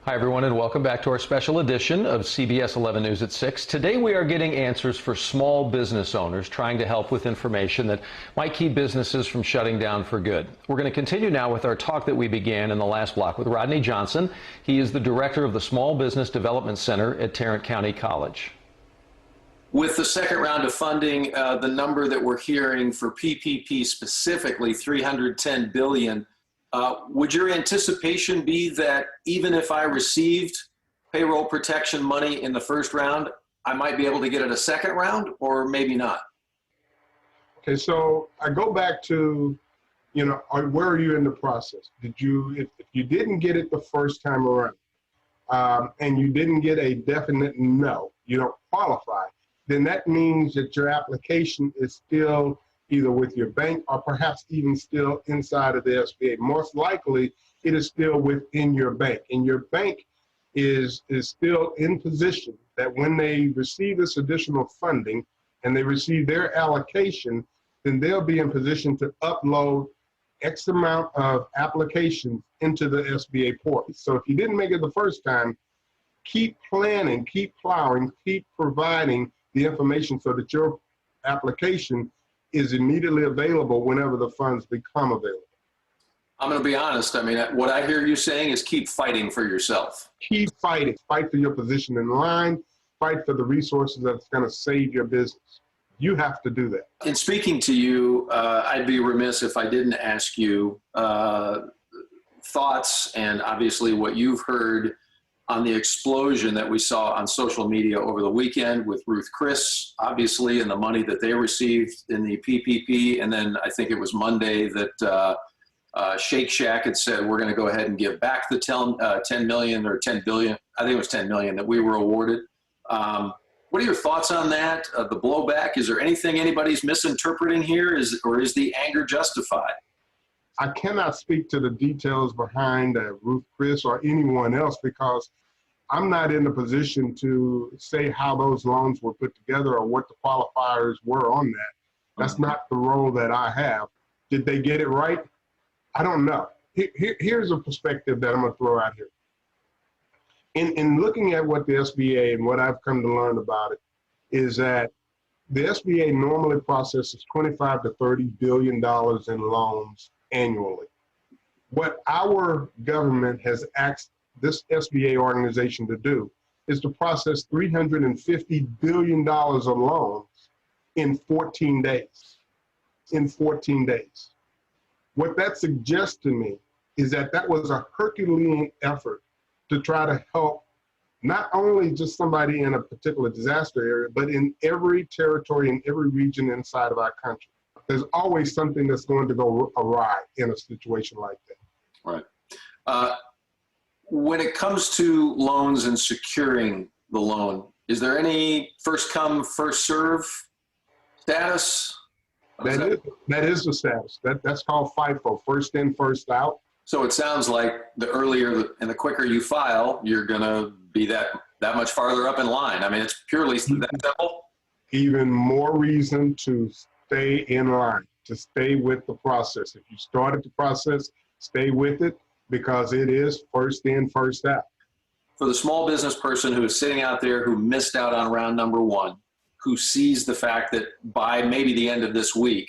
Hi, everyone, and welcome back to our special edition of CBS 11 News at 6. Today, we are getting answers for small business owners trying to help with information that might keep businesses from shutting down for good. We're going to continue now with our talk that we began in the last block with Rodney Johnson. He is the director of the Small Business Development Center at Tarrant County College. With the second round of funding, the number that we're hearing for PPP specifically, $310 billion, would your anticipation be that even if I received payroll protection money in the first round, I might be able to get it a second round, or maybe not? Okay, so I go back to, where are you in the process? If you didn't get it the first time around, and you didn't get a definite no, you don't qualify, then that means that your application is still either with your bank or perhaps even still inside of the SBA. Most likely, it is still within your bank. And your bank is still in position that when they receive this additional funding and they receive their allocation, then they'll be in position to upload X amount of applications into the SBA portal. So if you didn't make it the first time, keep planning, keep plowing, keep providing the information so that your application is immediately available whenever the funds become available. I'm going to be honest. I mean, what I hear you saying is keep fighting for yourself. Keep fighting. Fight for your position in line. Fight for the resources that's going to save your business. You have to do that. In speaking to you, I'd be remiss if I didn't ask you thoughts and obviously what you've heard on the explosion that we saw on social media over the weekend with Ruth Chris, obviously, and the money that they received in the PPP. And then I think it was Monday that Shake Shack had said, we're going to go ahead and give back the 10 million or 10 billion. I think it was 10 million that we were awarded. What are your thoughts on that? The blowback? Is there anything anybody's misinterpreting here? Or is the anger justified? I cannot speak to the details behind Ruth Chris or anyone else because I'm not in a position to say how those loans were put together or what the qualifiers were on that. That's not the role that I have. Did they get it right? I don't know. Here's a perspective that I'm going to throw out here. In looking at what the SBA and what I've come to learn about it is that the SBA normally processes $25 to $30 billion in loans annually. What our government has asked this SBA organization to do is to process $350 billion of loans in 14 days. In 14 days. What that suggests to me is that that was a Herculean effort to try to help not only just somebody in a particular disaster area, but in every territory, in every region inside of our country. There's always something that's going to go awry in a situation like that. Right. When it comes to loans and securing the loan, is there any first come, first serve status? That is the status. That's called FIFO, first in, first out. So it sounds like the earlier and the quicker you file, you're going to be that much farther up in line. I mean, it's purely that simple. Even more reason to stay in line, to stay with the process. If you started the process, stay with it because it is first in, first out. For the small business person who is sitting out there who missed out on round number one, who sees the fact that by maybe the end of this week,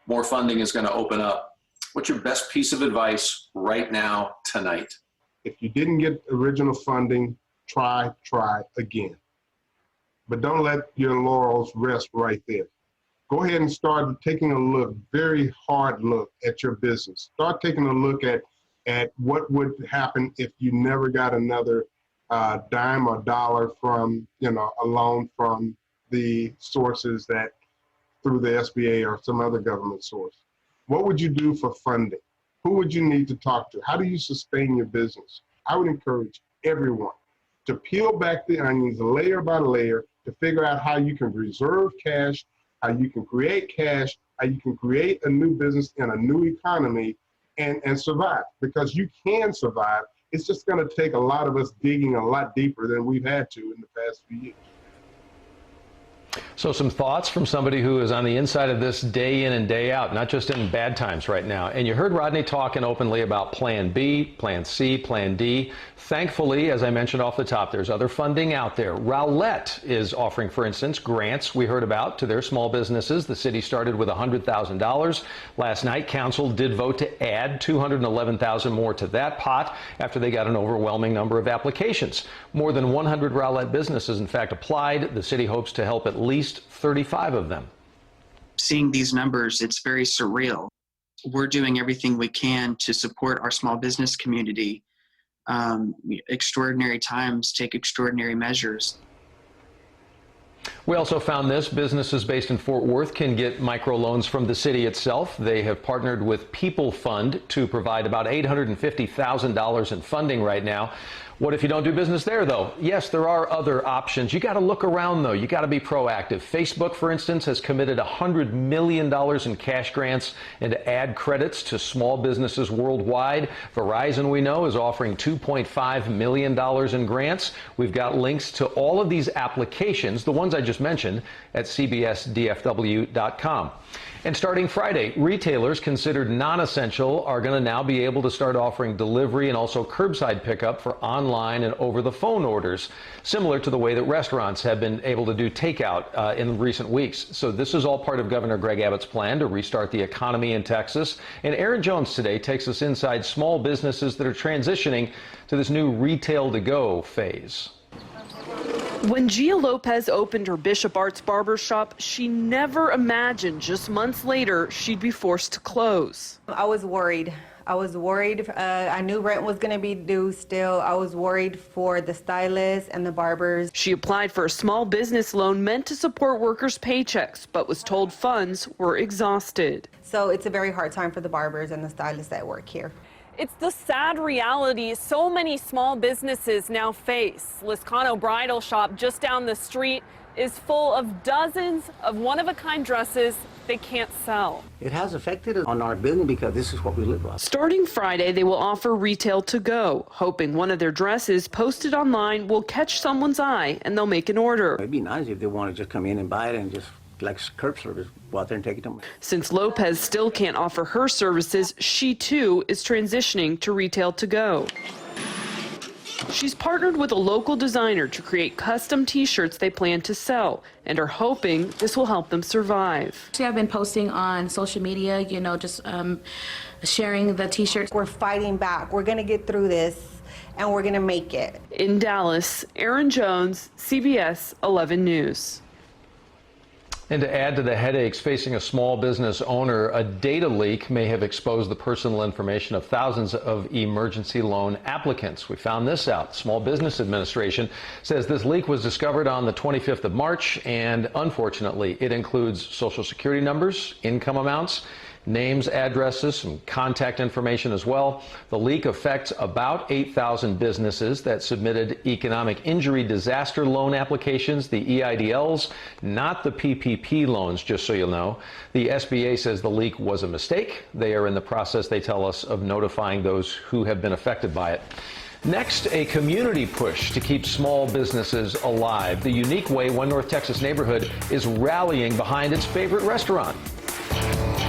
more funding is going to open up, what's your best piece of advice right now, tonight? If you didn't get original funding, try again. But don't let your laurels rest right there. Go ahead and start taking a look, very hard look at your business. Start taking a look at what would happen if you never got another dime or dollar from, a loan from the sources that through the SBA or some other government source. What would you do for funding? Who would you need to talk to? How do you sustain your business? I would encourage everyone to peel back the onions layer by layer to figure out how you can reserve cash, how you can create cash, how you can create a new business in a new economy and survive, because you can survive. It's just going to take a lot of us digging a lot deeper than we've had to in the past few years. So some thoughts from somebody who is on the inside of this day in and day out, not just in bad times right now. And you heard Rodney talking openly about Plan B, Plan C, Plan D. Thankfully, as I mentioned off the top, there's other funding out there. Rowlett is offering, for instance, grants we heard about to their small businesses. The city started with $100,000. Last night, council did vote to add $211,000 more to that pot after they got an overwhelming number of applications. More than 100 Rowlett businesses, in fact, applied. The city hopes to help at least 35 of them. Seeing these numbers, it's very surreal. We're doing everything we can to support our small business community. Extraordinary times take extraordinary measures. We also found this. Businesses based in Fort Worth can get microloans from the city itself. They have partnered with People Fund to provide about $850,000 in funding right now. What if you don't do business there, though? Yes, there are other options. You got to look around, though. You got to be proactive. Facebook, for instance, has committed $100 million in cash grants and ad credits to small businesses worldwide. Verizon, we know, is offering $2.5 million in grants. We've got links to all of these applications, the ones I just mentioned, at cbsdfw.com. And starting Friday, retailers considered non-essential are going to now be able to start offering delivery and also curbside pickup for online and over-the-phone orders, similar to the way that restaurants have been able to do takeout in recent weeks. So this is all part of Governor Greg Abbott's plan to restart the economy in Texas. And Aaron Jones today takes us inside small businesses that are transitioning to this new retail-to-go phase. When Gia Lopez opened her Bishop Arts barber shop, she never imagined just months later she'd be forced to close. I was worried. I knew rent was going to be due still. I was worried for the stylists and the barbers. She applied for a small business loan meant to support workers' paychecks, but was told funds were exhausted. So it's a very hard time for the barbers and the stylists that work here. It's the sad reality so many small businesses now face. Liscano Bridal Shop just down the street is full of dozens of one-of-a-kind dresses they can't sell. It has affected us on our building because this is what we live on. Starting Friday, they will offer retail to go, hoping one of their dresses posted online will catch someone's eye and they'll make an order. It'd be nice if they want to just come in and buy it and just like curb service, go out there and take it to them. Since Lopez still can't offer her services, she too is transitioning to retail to go. She's partnered with a local designer to create custom t-shirts they plan to sell and are hoping this will help them survive. I've been posting on social media, just sharing the t-shirts. We're fighting back. We're going to get through this and we're going to make it. In Dallas, Aaron Jones, CBS 11 News. And to add to the headaches facing a small business owner, a data leak may have exposed the personal information of thousands of emergency loan applicants. We found this out. Small Business Administration says this leak was discovered on the 25th of March, and unfortunately, it includes Social Security numbers, income amounts, names, addresses, some contact information as well. The leak affects about 8,000 businesses that submitted economic injury disaster loan applications, the EIDLs, not the PPP loans, just so you'll know. The SBA says the leak was a mistake. They are in the process, they tell us, of notifying those who have been affected by it. Next, a community push to keep small businesses alive. The unique way one North Texas neighborhood is rallying behind its favorite restaurant.